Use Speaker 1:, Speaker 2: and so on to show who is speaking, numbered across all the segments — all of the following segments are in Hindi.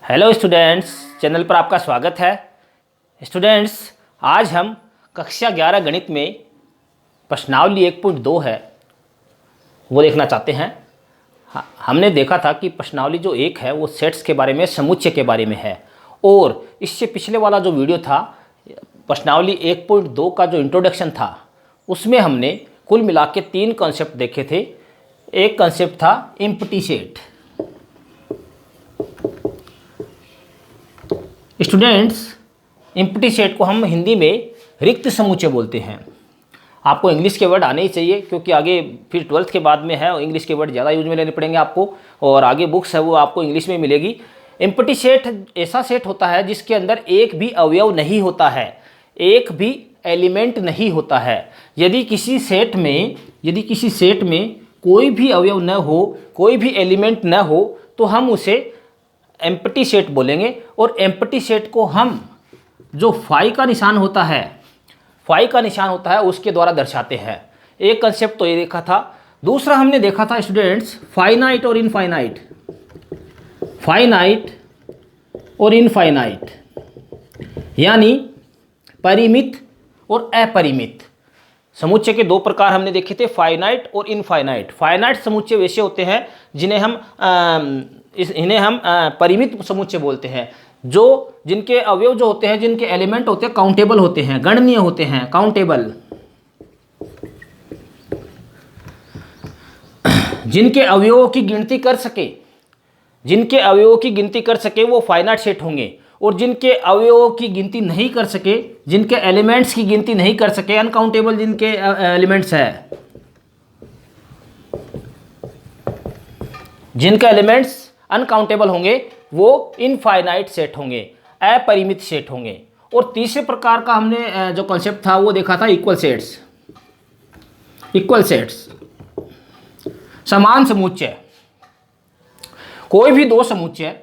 Speaker 1: हेलो स्टूडेंट्स, चैनल पर आपका स्वागत है। स्टूडेंट्स, आज हम कक्षा 11 गणित में प्रश्नावली 1.2 है वो देखना चाहते हैं। हमने देखा था कि प्रश्नावली जो 1 है वो सेट्स के बारे में, समुच्चय के बारे में है, और इससे पिछले वाला जो वीडियो था प्रश्नावली 1.2 का जो इंट्रोडक्शन था उसमें हमने कुल मिला के 3 कॉन्सेप्ट देखे थे। एक कॉन्सेप्ट था empty set. Students, empty set को हम हिंदी में रिक्त समुच्चय बोलते हैं। आपको इंग्लिश के वर्ड आने ही चाहिए क्योंकि आगे फिर 12th के बाद में है और इंग्लिश के वर्ड ज़्यादा यूज में लेने पड़ेंगे आपको, और आगे बुक्स है वो आपको इंग्लिश में मिलेगी। एम्प्टी सेट ऐसा सेट होता है जिसके अंदर एक भी अवयव नहीं होता है, एक भी एलिमेंट नहीं होता है। यदि किसी सेट में कोई भी अवयव न हो, कोई भी एलिमेंट न हो, तो हम उसे एम्प्टी सेट बोलेंगे। और एम्प्टी सेट को हम जो फाई का निशान होता है उसके द्वारा दर्शाते हैं। एक कंसेप्ट तो ये देखा था। दूसरा हमने देखा था स्टूडेंट्स फाइनाइट और इनफाइनाइट। फाइनाइट और इनफाइनाइट यानी परिमित और अपरिमित समुच्चय के 2 प्रकार हमने देखे थे, फाइनाइट और इनफाइनाइट। फाइनाइट समुच्चय वैसे होते हैं इन्हें हम परिमित समुच्चय बोलते हैं, जिनके अवयव जो होते हैं, जिनके एलिमेंट होते हैं काउंटेबल होते हैं, गणनीय होते हैं, काउंटेबल, जिनके अवयवों की गिनती कर सके वो फाइनाइट सेट होंगे। और जिनके अवयवों की गिनती नहीं कर सके, जिनके एलिमेंट्स की गिनती नहीं कर सके, अनकाउंटेबल जिनके एलिमेंट्स है, जिनके एलिमेंट्स अनकाउंटेबल होंगे वो इनफाइनाइट सेट होंगे, अपरिमित सेट होंगे। और तीसरे प्रकार का हमने जो कॉन्सेप्ट था वो देखा था इक्वल सेट्स, समान समुच्चय। कोई भी 2 समुच्चय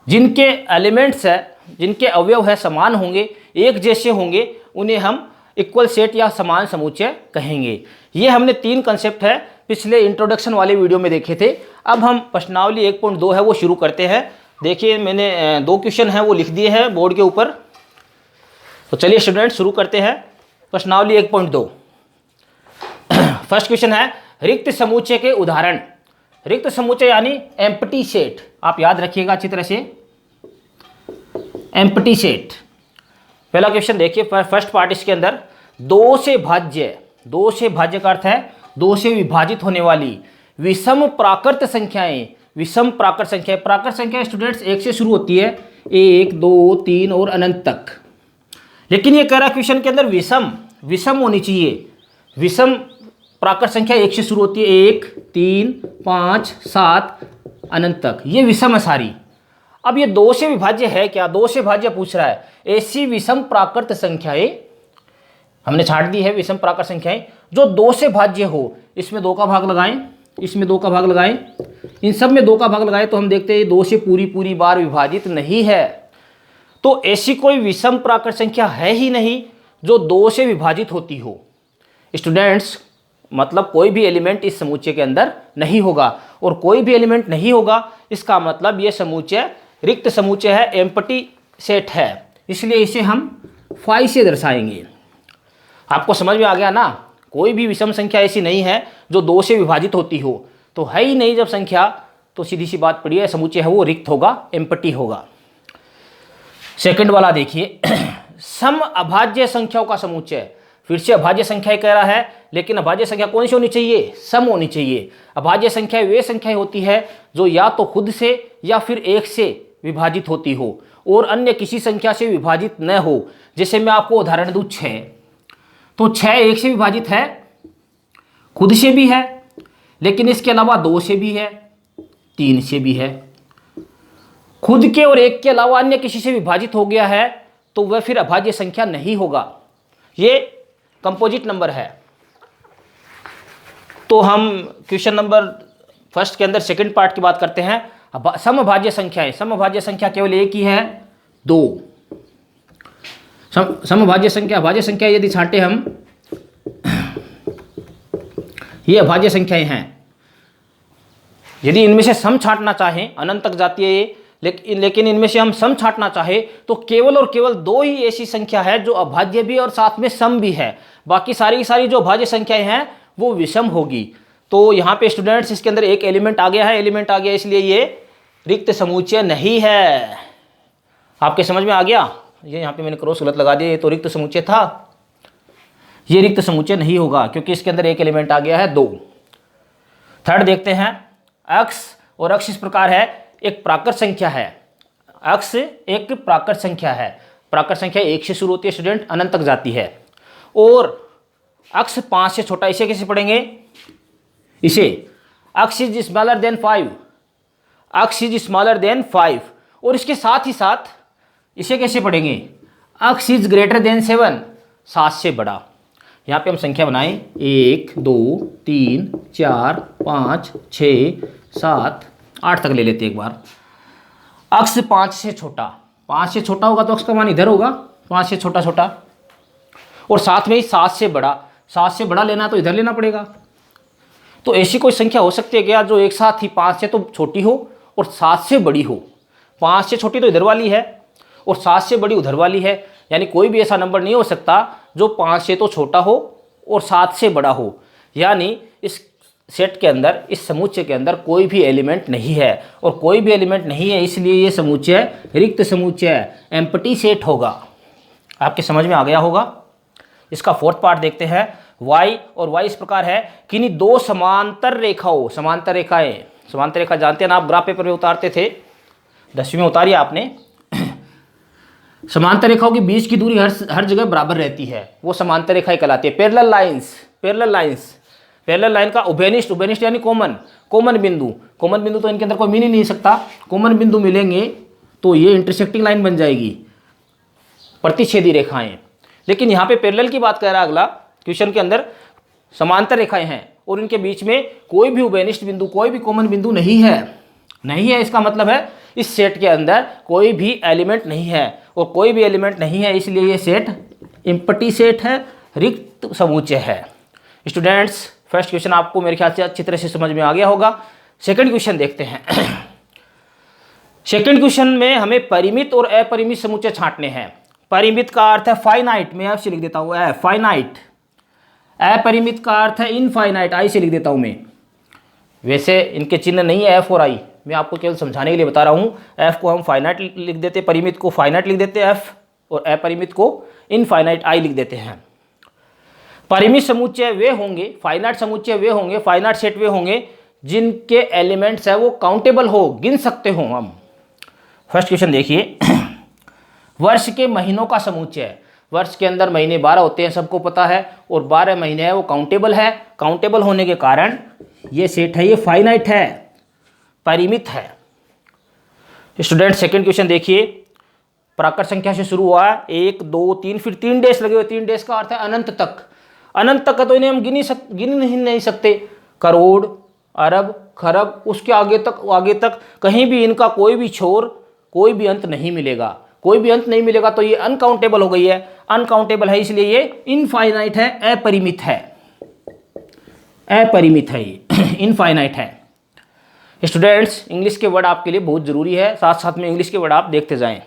Speaker 1: जिनके एलिमेंट्स है, जिनके अवयव है समान होंगे, एक जैसे होंगे, उन्हें हम इक्वल सेट या समान समुच्चय कहेंगे। ये हमने 3 कंसेप्ट है पिछले इंट्रोडक्शन वाले वीडियो में देखे थे। अब हम प्रश्नावली 1.2 है वो शुरू करते हैं। देखिए मैंने 2 क्वेश्चन हैं वो लिख दिए हैं बोर्ड के ऊपर। तो चलिए स्टूडेंट शुरू करते हैं प्रश्नावली 1.2। फर्स्ट क्वेश्चन है रिक्त समुच्चय के उदाहरण। रिक्त समुच्चय यानी एम्प्टी सेट, आप याद रखिएगा अच्छी तरह से, एम्प्टी सेट। पहला क्वेश्चन देखिए, फर्स्ट पार्ट इसके अंदर 2 से भाज्य का अर्थ है 2 से विभाजित होने वाली विषम प्राकृत संख्याएं। प्राकृत संख्या स्टूडेंट्स 1 से शुरू होती है, 1, 2, 3 और अनंत तक। लेकिन ये कह रहा क्वेश्चन के अंदर विषम होनी चाहिए। विषम प्राकृत संख्या 1 से शुरू होती है, 1, 3, 5, 7 अनंत तक, ये विषम है सारी। अब ये 2 से विभाज्य है क्या? 2 से भाज्य पूछ रहा है। ऐसी विषम प्राकृत संख्याएं हमने छाट दी है, विषम प्राकृत संख्याएं जो 2 से भाज्य हो। इसमें 2 का भाग लगाएं, इसमें 2 का भाग लगाएं, इन सब में 2 का भाग लगाएं तो हम देखते हैं 2 से पूरी बार विभाजित नहीं है। तो ऐसी कोई विषम प्राकृत संख्या है ही नहीं जो 2 से विभाजित होती हो। स्टूडेंट्स, मतलब कोई भी एलिमेंट इस समुच्चय के अंदर नहीं होगा, और कोई भी एलिमेंट नहीं होगा इसका मतलब ये समुच्चय रिक्त समुच्चय है, एम्प्टी सेट है, इसलिए इसे हम फाई से दर्शाएंगे। आपको समझ में आ गया ना? कोई भी विषम संख्या ऐसी नहीं है जो 2 से विभाजित होती हो, तो है ही नहीं जब संख्या, तो सीधी सी बात पड़ी है, समुच्चय है वो रिक्त होगा, एम्प्टी होगा। सेकंड वाला देखिए, सम अभाज्य संख्याओं का समुच्चय। फिर से अभाज्य संख्या कह रहा है, लेकिन अभाज्य संख्या कौन सी होनी चाहिए? सम होनी चाहिए। अभाज्य संख्या वे संख्याएं होती है जो या तो खुद से या फिर 1 से विभाजित होती हो और अन्य किसी संख्या से विभाजित न हो। जैसे मैं आपको उदाहरण दूं 6, तो 6 1 से विभाजित है, खुद से भी है, लेकिन इसके अलावा 2 से भी है, 3 से भी है। खुद के और 1 के अलावा अन्य किसी से विभाजित हो गया है तो वह फिर अभाज्य संख्या नहीं होगा, ये कंपोजिट नंबर है। तो हम क्वेश्चन नंबर फर्स्ट के अंदर सेकंड पार्ट की बात करते हैं। समभाज्य संख्याएं, समभाज्य संख्या केवल एक ही है, 2। समभाज्य संख्या, अभाज्य संख्या यदि छांटे हम, ये अभाज्य संख्याएं हैं। यदि इनमें से सम छांटना चाहें, अनंत तक जाती है ये, लेकिन इनमें से हम सम छांटना चाहे तो केवल और केवल दो ही ऐसी संख्या है जो अभाज्य भी और साथ में सम भी है, बाकी सारी की सारी जो अभाज्य संख्याएं हैं वो विषम होगी। तो यहाँ पे स्टूडेंट्स इसके अंदर एक एलिमेंट आ गया है, एलिमेंट आ गया, इसलिए ये रिक्त समुच्चय नहीं है। आपके समझ में आ गया? ये यहाँ पे मैंने क्रॉस गलत लगा दिया, ये तो रिक्त समुच्चय था, ये रिक्त समुच्चय नहीं होगा क्योंकि इसके अंदर एक एलिमेंट आ गया है 2। थर्ड देखते हैं, अक्ष, और अक्ष इस प्रकार है, एक प्राकृत संख्या है, अक्ष एक प्राकृत संख्या है, प्राकृत संख्या 1 से शुरू होती है स्टूडेंट, अनंत तक जाती है, और अक्ष 5 से छोटा, इसे कैसे पढ़ेंगे? इसे अक्ष इज स्मॉलर देन 5, अक्ष इज स्मॉलर देन 5, और इसके साथ ही साथ इसे कैसे पढ़ेंगे? अक्ष इज ग्रेटर देन 7, 7 से बड़ा। यहाँ पे हम संख्या बनाएं 1 2 3 4 5 6 7 8 तक ले लेते हैं एक बार। अक्ष 5 से छोटा, 5 से छोटा होगा तो अक्ष का मान इधर होगा, 5 से छोटा छोटा, और साथ में ही 7 से बड़ा, 7 से बड़ा लेना तो इधर लेना पड़ेगा। तो ऐसी कोई संख्या हो सकती है क्या जो एक साथ ही 5 से तो छोटी हो और 7 से बड़ी हो? 5 से छोटी तो इधर वाली है और 7 से बड़ी उधर वाली है, यानी कोई भी ऐसा नंबर नहीं हो सकता जो 5 से तो छोटा हो और 7 से बड़ा हो। यानी इस सेट के अंदर, इस समुच्चय के अंदर कोई भी एलिमेंट नहीं है, और कोई भी एलिमेंट नहीं है इसलिए ये समुच्चय रिक्त समुच्चय, एम्प्टी सेट होगा। आपके समझ में आ गया होगा। इसका फोर्थ पार्ट देखते हैं, y, और y इस प्रकार है कि इन्हीं दो समांतर रेखाओं, समांतर रेखाएं, समांतर रेखा जानते हैं ना आप, ग्राफ पेपर में उतारते थे, 10वीं में उतारी आपने। समांतर रेखाओं के बीच की दूरी हर जगह बराबर रहती है, वो समांतर रेखाएं कहलाती है। Parallel lines, parallel lines, parallel line का उभयनिष्ठ, उभयनिष्ठ यानी कॉमन, कॉमन बिंदु, कॉमन बिंदु तो इनके अंदर कोई मिल ही नहीं सकता, कॉमन बिंदु मिलेंगे तो ये इंटरसेक्टिंग लाइन बन जाएगी, प्रतिच्छेदी रेखाएं। लेकिन यहाँ पे पैरेलल की बात कर रहा है अगला क्वेश्चन के अंदर, समांतर रेखाएं हैं और इनके बीच में कोई भी उभयनिष्ठ बिंदु, कोई भी कॉमन बिंदु नहीं है, नहीं है। इसका मतलब है इस सेट के अंदर कोई भी एलिमेंट नहीं है, और कोई भी एलिमेंट नहीं है इसलिए ये सेट एम्प्टी सेट है, रिक्त समुच्चय है। स्टूडेंट्स फर्स्ट क्वेश्चन आपको मेरे ख्याल से अच्छी तरह से समझ में आ गया होगा। सेकंड क्वेश्चन देखते हैं। सेकंड क्वेश्चन में हमें परिमित और अपरिमित समुच्चय छांटने हैं। परिमित का अर्थ है फाइनाइट, मैं आपसे लिख देता हूँ फाइनाइट। अपरिमित का अर्थ है इनफाइनाइट, आई से लिख देता हूँ मैं। वैसे इनके चिन्ह नहीं है एफ और आई, मैं आपको केवल समझाने के लिए बता रहा हूँ। एफ को हम फाइनाइट लिख देते, परिमित को फाइनाइट लिख देते एफ, और अपरिमित को इनफाइनाइट आई लिख देते हैं। परिमित समुच्चय वे होंगे, फाइनाइट समुच्चय वे होंगे, फाइनाइट सेट वे होंगे जिनके एलिमेंट्स है वो काउंटेबल हो, गिन सकते हो हम। फर्स्ट क्वेश्चन देखिए, वर्ष के महीनों का समुच्चय, वर्ष के अंदर महीने 12 होते हैं सबको पता है, और 12 महीने है वो काउंटेबल है, काउंटेबल होने के कारण ये सेट है, ये फाइनाइट है, परिमित है। स्टूडेंट सेकंड क्वेश्चन देखिए, प्राकृत संख्या से शुरू हुआ 1 2 3, फिर 3 डेज लगे हुए, 3 डेज का अर्थ है अनंत तक, अनंत तक तो इन्हें हम गिन नहीं सकते, करोड़ अरब खरब, उसके आगे तक कहीं भी इनका कोई भी छोर, कोई भी अंत नहीं मिलेगा, कोई भी अंत नहीं मिलेगा, तो ये अनकाउंटेबल हो गई है, अनकाउंटेबल है इसलिए ये इनफाइनाइट है, अपरिमित है, अपरिमित है, ये इनफाइनाइट है। स्टूडेंट्स इंग्लिश के वर्ड आपके लिए बहुत जरूरी है, साथ साथ में इंग्लिश के वर्ड आप देखते जाएं।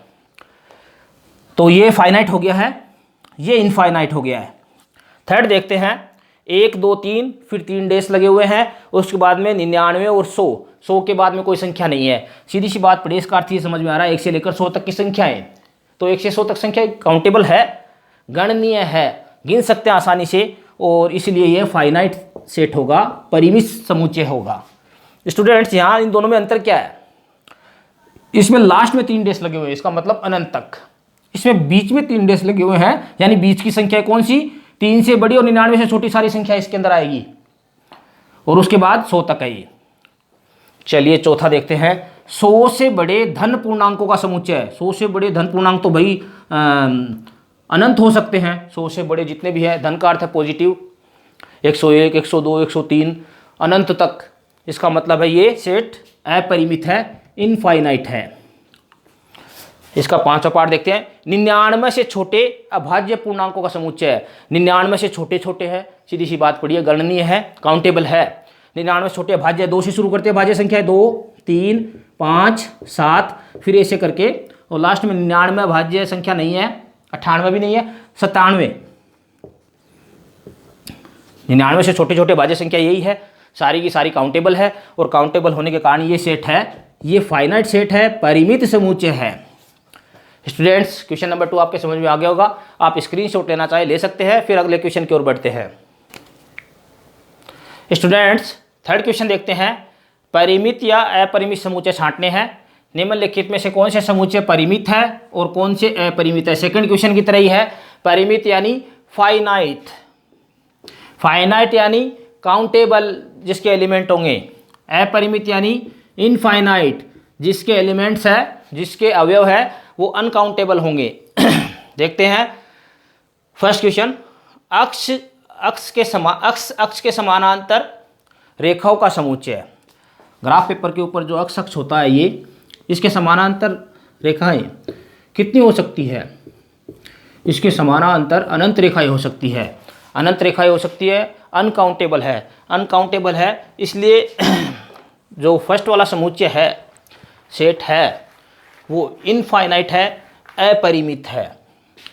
Speaker 1: तो ये फाइनाइट हो गया है, ये इनफाइनाइट हो गया है। थर्ड देखते हैं, 1 2 3, फिर 3 डेज लगे हुए हैं, उसके बाद में 99 और 100 के बाद में कोई संख्या नहीं है। सीधी सी बात, प्रेस का अर्थ ये समझ में आ रहा है, 1 से लेकर 100 तक की संख्याएं, तो 1 से 100 तक संख्या काउंटेबल है, गणनीय है, गिन सकते हैं आसानी से, और इसलिए ये फाइनाइट सेट होगा, परिमित समुच्चय होगा। स्टूडेंट्स यहाँ इन दोनों में अंतर क्या है? इसमें लास्ट में 3 डेज लगे हुए हैं, इसका मतलब अनंत तक, इसमें बीच में 3 डेज लगे हुए हैं, यानी बीच की संख्या कौन सी? 3 से बड़ी और 99 से छोटी सारी संख्या इसके अंदर आएगी, और उसके बाद 100 तक है ये। चलिए चौथा देखते हैं, 100 से बड़े धन पूर्णांकों का समुच्चय। 100 से बड़े धन पूर्णांक तो भाई अनंत हो सकते हैं, 100 से बड़े जितने भी है, धन का अर्थ है पॉजिटिव, 101 102 103 अनंत तक, इसका मतलब है ये सेट अपरिमित है, इनफाइनाइट है। इसका पांचवा पार्ट देखते हैं, 99 से छोटे अभाज्य पूर्णांकों का समुच्चय। 99 से छोटे छोटे है, सीधी सी बात पड़ी है, गणनीय है, काउंटेबल है। 99 से छोटे अभाज्य, 2 से शुरू करते हैं, भाज्य संख्या है 2 3 5 7, फिर ऐसे करके, और लास्ट में 99 भाज्य संख्या नहीं है, 98 भी नहीं है, 97। 99 से छोटे छोटे भाज्य संख्या यही है, सारी की सारी काउंटेबल है, और काउंटेबल होने के कारण ये सेट है, ये फाइनाइट सेट है, परिमित समुच्चय है। स्टूडेंट्स, क्वेश्चन नंबर 2 आपके समझ में आ गया होगा। आप स्क्रीनशॉट लेना चाहे ले सकते हैं। फिर अगले क्वेश्चन की ओर बढ़ते हैं। स्टूडेंट्स, थर्ड क्वेश्चन देखते हैं। परिमित या अपरिमित समुच्चय छांटने हैं। निम्नलिखित में से कौन से समुच्चय परिमित है और कौन से अपरिमित है? सेकंड क्वेश्चन की तरह ही है। परिमित यानी फाइनाइट, फाइनाइट यानी काउंटेबल जिसके एलिमेंट होंगे। अपरिमित यानी इनफाइनाइट जिसके एलिमेंट्स है, जिसके अवयव है वो अनकाउंटेबल होंगे। देखते हैं फर्स्ट क्वेश्चन। अक्ष के समानांतर रेखाओं का समुच्चय। ग्राफ पेपर के ऊपर जो अक्ष होता है ये, इसके समानांतर रेखाएं कितनी हो सकती है? इसके समानांतर अनंत रेखाएं हो सकती है, अनंत रेखाएं हो सकती है, अनकाउंटेबल है, अनकाउंटेबल है। इसलिए जो फर्स्ट वाला समुच्चय है, सेट है, वो इनफाइनाइट है, अपरिमित है।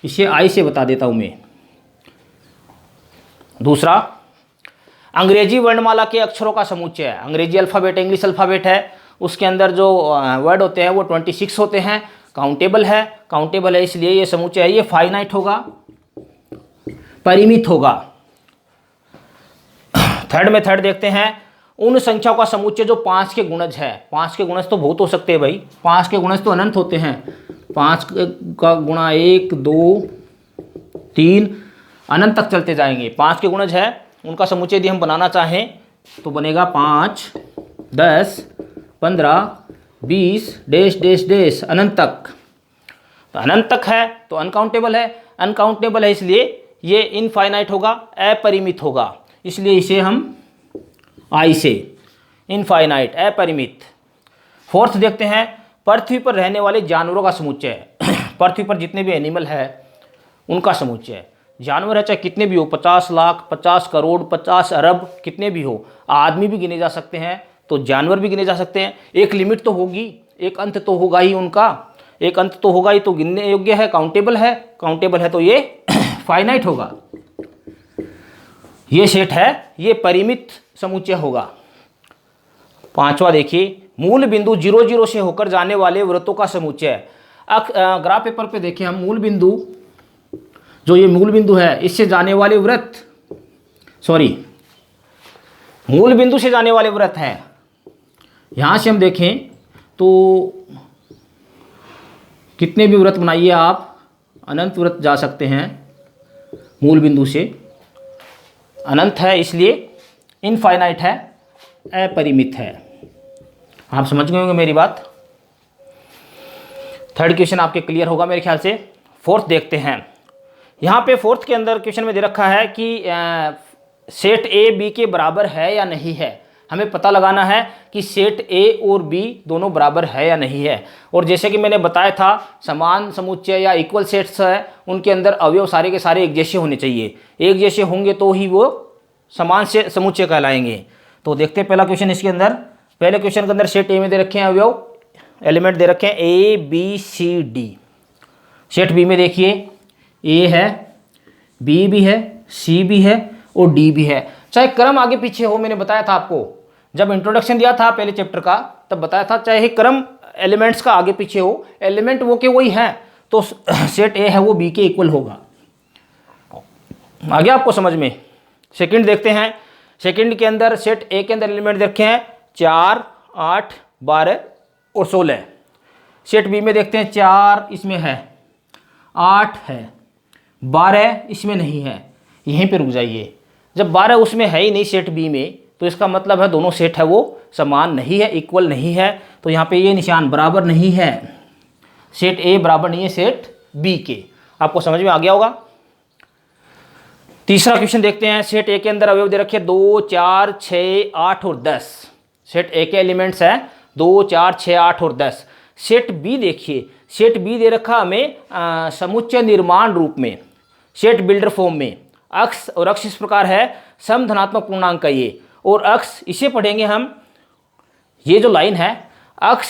Speaker 1: इसे आई से बता देता हूं मैं। दूसरा, अंग्रेजी वर्णमाला के अक्षरों का समुच्चय है। अंग्रेजी अल्फ़ाबेट, इंग्लिश अल्फ़ाबेट है, उसके अंदर जो वर्ड होते हैं वो 26 होते हैं, काउंटेबल है, काउंटेबल है, इसलिए ये समुच्चय है, ये फाइनाइट होगा, परिमित होगा। थर्ड में थर्ड देखते हैं। उन संख्याओं का समुच्चय जो 5 के गुणज है। 5 के गुणज तो बहुत हो सकते हैं भाई, 5 के गुणज तो अनंत होते हैं। 5 का गुणा 1 2 3 अनंत तक चलते जाएंगे। 5 के गुणज है, उनका समुच्चय यदि हम बनाना चाहें तो बनेगा 5 10 15 20 डैश डैश डैश अनंत तक। तो अनंत तक है तो अनकाउंटेबल है, अनकाउंटेबल है इसलिए ये इनफाइनाइट होगा, अपरिमित होगा, इसलिए इसे हम आई से, इनफाइनाइट, अपरिमित। फोर्थ देखते हैं। पृथ्वी पर रहने वाले जानवरों का समुच्चय। पृथ्वी पर जितने भी एनिमल है उनका समुच्चय। जानवर है चाहे कितने भी हो, 50 लाख 50 करोड़ 50 अरब कितने भी हो, आदमी भी गिने जा सकते हैं तो जानवर भी गिने जा सकते हैं। एक लिमिट तो होगी, एक अंत तो होगा ही उनका, एक अंत तो होगा ही, तो गिनने योग्य है, काउंटेबल है, काउंटेबल है तो ये फाइनाइट होगा। ये सेट है, ये परिमित समुच्चय होगा। पांचवा देखिए, मूल बिंदु 0 0 से होकर जाने वाले वृत्तों का समुच्चय। ग्राफ पेपर पे देखें हम, मूल बिंदु, जो ये मूल बिंदु है इससे जाने वाले वृत्त, मूल बिंदु से जाने वाले वृत्त हैं। यहां से हम देखें तो कितने भी वृत्त बनाइए आप, अनंत वृत्त जा सकते हैं मूल बिंदु से, अनंत है इसलिए इनफाइनाइट है, अपरिमित है। आप समझ गए होंगे मेरी बात। थर्ड क्वेश्चन आपके क्लियर होगा मेरे ख्याल से। फोर्थ देखते हैं। यहाँ पे फोर्थ के अंदर क्वेश्चन में दे रखा है कि सेट ए बी के बराबर है या नहीं है। हमें पता लगाना है कि सेट ए और बी दोनों बराबर है या नहीं है। और जैसे कि मैंने बताया था, समान समुच्चय या इक्वल सेट्स है, उनके अंदर अवयव सारे के सारे एक जैसे होने चाहिए। एक जैसे होंगे तो ही वो समान से समुच्चय कहलाएंगे। तो देखते हैं पहला क्वेश्चन इसके अंदर। पहले क्वेश्चन के अंदर सेट ए में दे रखे हैं अवयव, एलिमेंट दे रखे हैं A B C D. Set B में देखिए ए है, बी भी है, सी भी है और डी भी है। चाहे क्रम आगे पीछे हो, मैंने बताया था आपको जब इंट्रोडक्शन दिया था पहले चैप्टर का, तब बताया था चाहे क्रम एलिमेंट्स का आगे पीछे हो, एलिमेंट वो के वही हैं, तो सेट ए है वो बी के इक्वल होगा। आ गया आपको समझ में। सेकंड देखते हैं। सेकंड के अंदर सेट ए के अंदर एलिमेंट देखे हैं 4 8 12 और 16। सेट बी में देखते हैं 4 इसमें है, 8 है, 12 इसमें नहीं है। यहीं पे रुक जाइए। जब 12 उसमें है ही नहीं सेट बी में, तो इसका मतलब है दोनों सेट है वो समान नहीं है, इक्वल नहीं है। तो यहाँ पे ये निशान बराबर नहीं है, सेट ए बराबर नहीं है सेट बी के। आपको समझ में आ गया होगा। तीसरा क्वेश्चन देखते हैं। सेट ए के अंदर अवयव दे रखे 2 4 6 8 और 10। सेट ए के एलिमेंट्स हैं 2 4 6 8 और 10। सेट बी देखिए, सेट बी दे रखा हमें समुच्चय निर्माण रूप में, सेट बिल्डर फॉर्म में। अक्ष और अक्ष इस प्रकार है, सम धनात्मक पूर्णांक का ये, और अक्ष इसे पढ़ेंगे हम, ये जो लाइन है अक्ष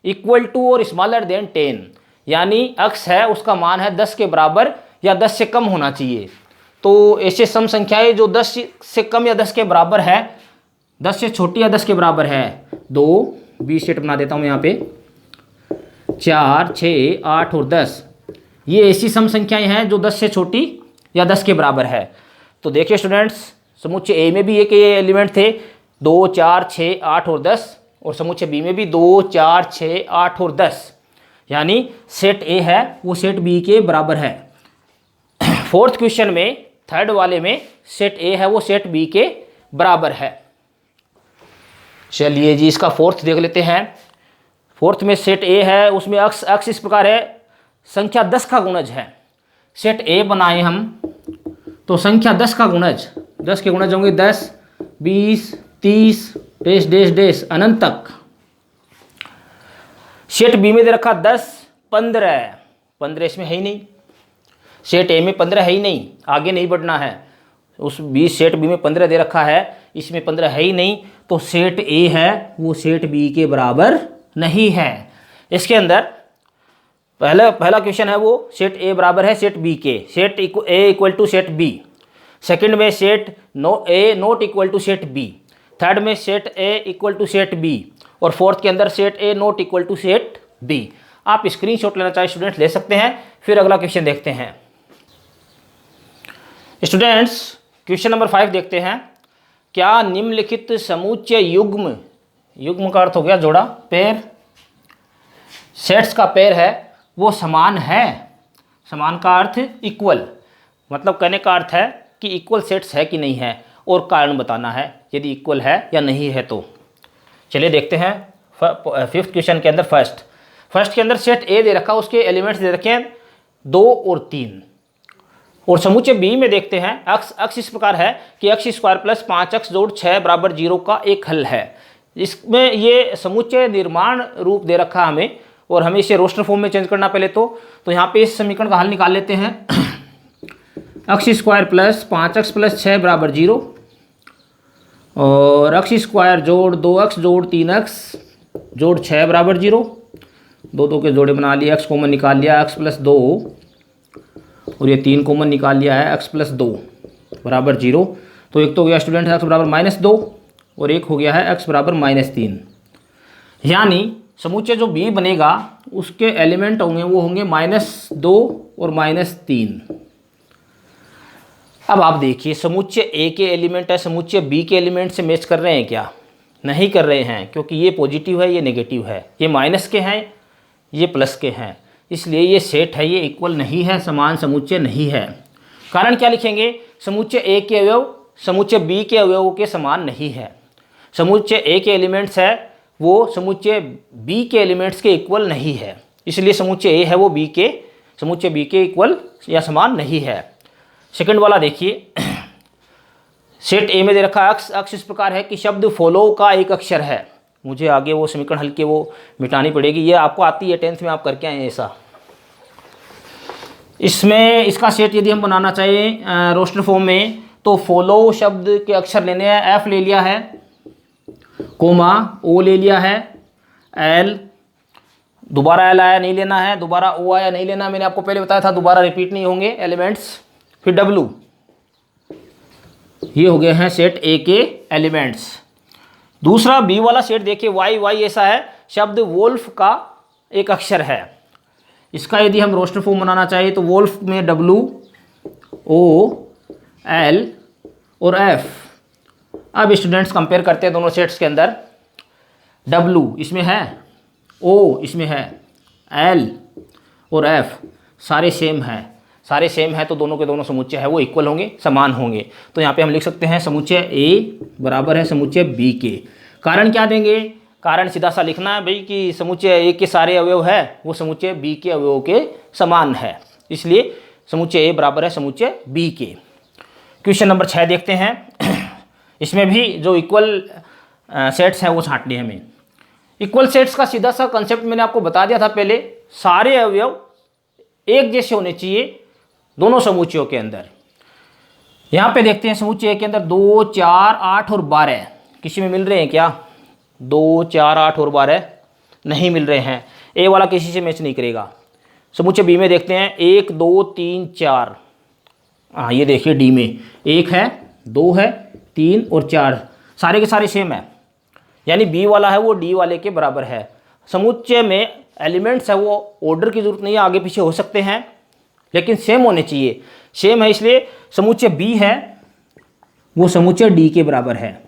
Speaker 1: इक्वल टू और स्मॉलर देन 10, यानी अक्स है उसका मान है 10 के बराबर या 10 से कम होना चाहिए। तो ऐसे सम संख्याएं जो 10 से कम या 10 के बराबर है, 10 से छोटी या 10 के बराबर है, 2 20 सेट बना देता हूँ यहाँ पे, 4 6 8 और 10, ये ऐसी सम संख्याएं हैं जो 10 से छोटी या 10 के बराबर है। तो देखिए स्टूडेंट्स, समुच्चय ए में भी एक ये एलिमेंट थे 2 4 6 8 और 10, और समुच्चय बी में भी 2 4 6 8 और 10, यानी सेट ए है वो सेट बी के बराबर है। फोर्थ क्वेश्चन में, थर्ड वाले में, सेट ए है वो सेट बी के बराबर है। चलिए जी इसका फोर्थ देख लेते हैं। फोर्थ में सेट ए है, उसमें अक्स इस प्रकार है, संख्या 10 का गुणज है। सेट ए बनाए हम तो संख्या 10 का गुणज, 10 के गुणज होंगे 10 20 30 डैश डैश डैश अनंत तक। सेट बी में दे रखा 10 15, 15 इसमें है ही नहीं, सेट ए में 15 है ही नहीं, आगे नहीं बढ़ना है। उस बी सेट बी में 15 दे रखा है, इसमें 15 है ही नहीं, तो सेट ए है वो सेट बी के बराबर नहीं है। इसके अंदर पहला क्वेश्चन है वो सेट ए बराबर है सेट बी के, set A equal to set B. Second में set A not equal to set B. Third में set A equal to set B, और फोर्थ के अंदर set A not equal to set B. आप स्क्रीनशॉट लेना चाहे स्टूडेंट्स ले सकते हैं। फिर अगला क्वेश्चन देखते हैं स्टूडेंट्स। क्वेश्चन नंबर 5 देखते हैं। क्या निम्नलिखित समुच्चय युग्म, युग्म का अर्थ हो गया जोड़ा, पेयर, सेट्स का पेयर है वो समान है। समान का अर्थ इक्वल, मतलब कहने का अर्थ है कि इक्वल सेट्स है कि नहीं है, और कारण बताना है यदि इक्वल है या नहीं है तो। चलिए देखते हैं फिफ्थ क्वेश्चन के अंदर। फर्स्ट के अंदर सेट ए दे रखा, उसके एलिमेंट्स दे रखे हैं 2 और 3। और समुच्चय बी में देखते हैं अक्स इस प्रकार है कि x स्क्वायर प्लस 5x जोड़ 6 बराबर 0 का एक हल है। इसमें ये समुच्चय निर्माण रूप दे रखा हमें, और हमें इसे रोस्टर फॉर्म में चेंज करना पहले तो यहाँ पे इस समीकरण का हल निकाल लेते हैं। x square plus 5x plus 6 बराबर 0, और x स्क्वायर जोड़ 2x जोड़ 3x जोड़ 6 बराबर 0। 2 के जोड़े बना लिए, x कॉमन निकाल लिया, x प्लस 2, और ये 3 कॉमन निकाल लिया है, x प्लस 2 बराबर 0। तो एक तो हो गया स्टूडेंट x बराबर -2, और एक हो गया है x बराबर -3। यानी समुच्चय जो b बनेगा उसके एलिमेंट होंगे वो होंगे -2 और -3। अब आप देखिए समुच्चय a के एलिमेंट है समुच्चय b के एलिमेंट से मैच कर रहे हैं क्या? नहीं कर रहे हैं, क्योंकि ये पॉजिटिव है ये नेगेटिव है, ये माइनस के हैं ये प्लस के हैं, इसलिए ये सेट है, ये इक्वल नहीं है, समान समुच्चय नहीं है। कारण क्या लिखेंगे? समुच्चय ए के अवयव समुच्चय बी के अवयवों के समान नहीं है। समुच्चय ए के एलिमेंट्स है वो समुच्चय बी के एलिमेंट्स के इक्वल नहीं है, इसलिए समुच्चय ए है वो बी के समुच्चय बी के इक्वल या समान नहीं है। सेकंड वाला देखिए, सेट ए में दे रखा अक्ष इस प्रकार है कि शब्द फॉलो का एक अक्षर है। मुझे आगे वो समीकरण हल के वो मिटानी पड़ेगी, ये आपको आती है 10th में, आप करके आए ऐसा। इसमें इसका सेट यदि हम बनाना चाहें रोस्टर फॉर्म में तो फॉलो शब्द के अक्षर लेने हैं, एफ ले लिया है, कोमा ओ ले लिया है, एल, दोबारा एल आया नहीं लेना है, दोबारा ओ आया नहीं लेना, मैंने आपको पहले बताया था दोबारा रिपीट नहीं होंगे एलिमेंट्स। फिर डब्लू, ये हो गए हैं सेट ए के एलिमेंट्स। दूसरा बी वाला सेट देखिए, वाई ऐसा है, शब्द वोल्फ का एक अक्षर है। इसका यदि हम रोस्टर फॉर्म बनाना चाहिए तो वोल्फ में डब्लू, ओ, एल और एफ। अब स्टूडेंट्स कंपेयर करते हैं दोनों सेट्स के अंदर। डब्लू इसमें है, ओ इसमें है, एल और एफ सारे सेम हैं, सारे सेम है तो दोनों के दोनों समुच्चय है वो इक्वल होंगे, समान होंगे। तो यहाँ पे हम लिख सकते हैं समुच्चय ए बराबर है समुच्चय बी के। कारण क्या देंगे? कारण सीधा सा लिखना है भाई कि समुच्चय ए के सारे अवयव है वो समुच्चय बी के अवयवों के समान है, इसलिए समुच्चय ए बराबर है समुच्चय बी के। क्वेश्चन नंबर 6 देखते हैं। इसमें भी जो इक्वल सेट्स हैं वो छांटने हैं हमें। इक्वल सेट्स का सीधा सा कंसेप्ट मैंने आपको बता दिया था पहले, सारे अवयव एक जैसे होने चाहिए दोनों समुच्चयों के अंदर। यहाँ पे देखते हैं समुच्चय के अंदर 2, 4, 8 और 12 किसी में मिल रहे हैं क्या? 2, 4, 8 और 12 नहीं मिल रहे हैं। ए वाला किसी से मैच नहीं करेगा। समुच्चय बी में देखते हैं 1 2 3 4। हाँ ये देखिए डी में 1 है, 2 है, 3 और 4 सारे के सारे सेम है, यानी बी वाला है वो डी वाले के बराबर है। समुच्चय में एलिमेंट्स है वो ऑर्डर की जरूरत नहीं है, आगे पीछे हो सकते हैं लेकिन सेम होने चाहिए। सेम है इसलिए समुच्चय बी है वो समुच्चय डी के बराबर है।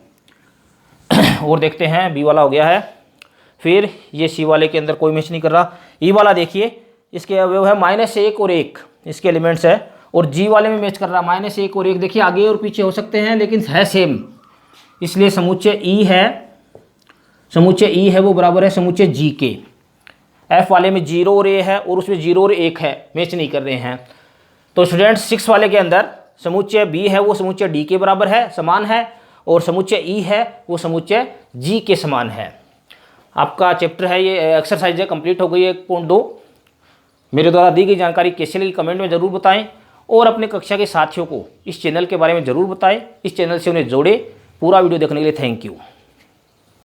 Speaker 1: और देखते हैं बी वाला हो गया है। फिर ये सी वाले के अंदर कोई मैच नहीं कर रहा। ई वाला देखिए इसके अवयव है -1 और 1 इसके एलिमेंट्स है, और जी वाले में मैच कर रहा है -1 और 1। देखिए आगे और पीछे हो सकते हैं लेकिन है सेम, इसलिए समुच्चय ई है वो बराबर है समुच्चय जी के। एफ वाले में 0 और ए है और उसमें 0 और 1 है, मैच नहीं कर रहे हैं। तो स्टूडेंट्स 6 वाले के अंदर समुच्चय बी है वो समुच्चय डी के बराबर है, समान है, और समुच्चय ई है वो समुच्चय जी के समान है। आपका चैप्टर है ये एक्सरसाइज है कंप्लीट हो गई है 1.2। मेरे द्वारा दी गई जानकारी कैसे लगी कमेंट में ज़रूर बताएं, और अपने कक्षा के साथियों को इस चैनल के बारे में ज़रूर बताएं, इस चैनल से उन्हें जोड़ें। पूरा वीडियो देखने के लिए थैंक यू।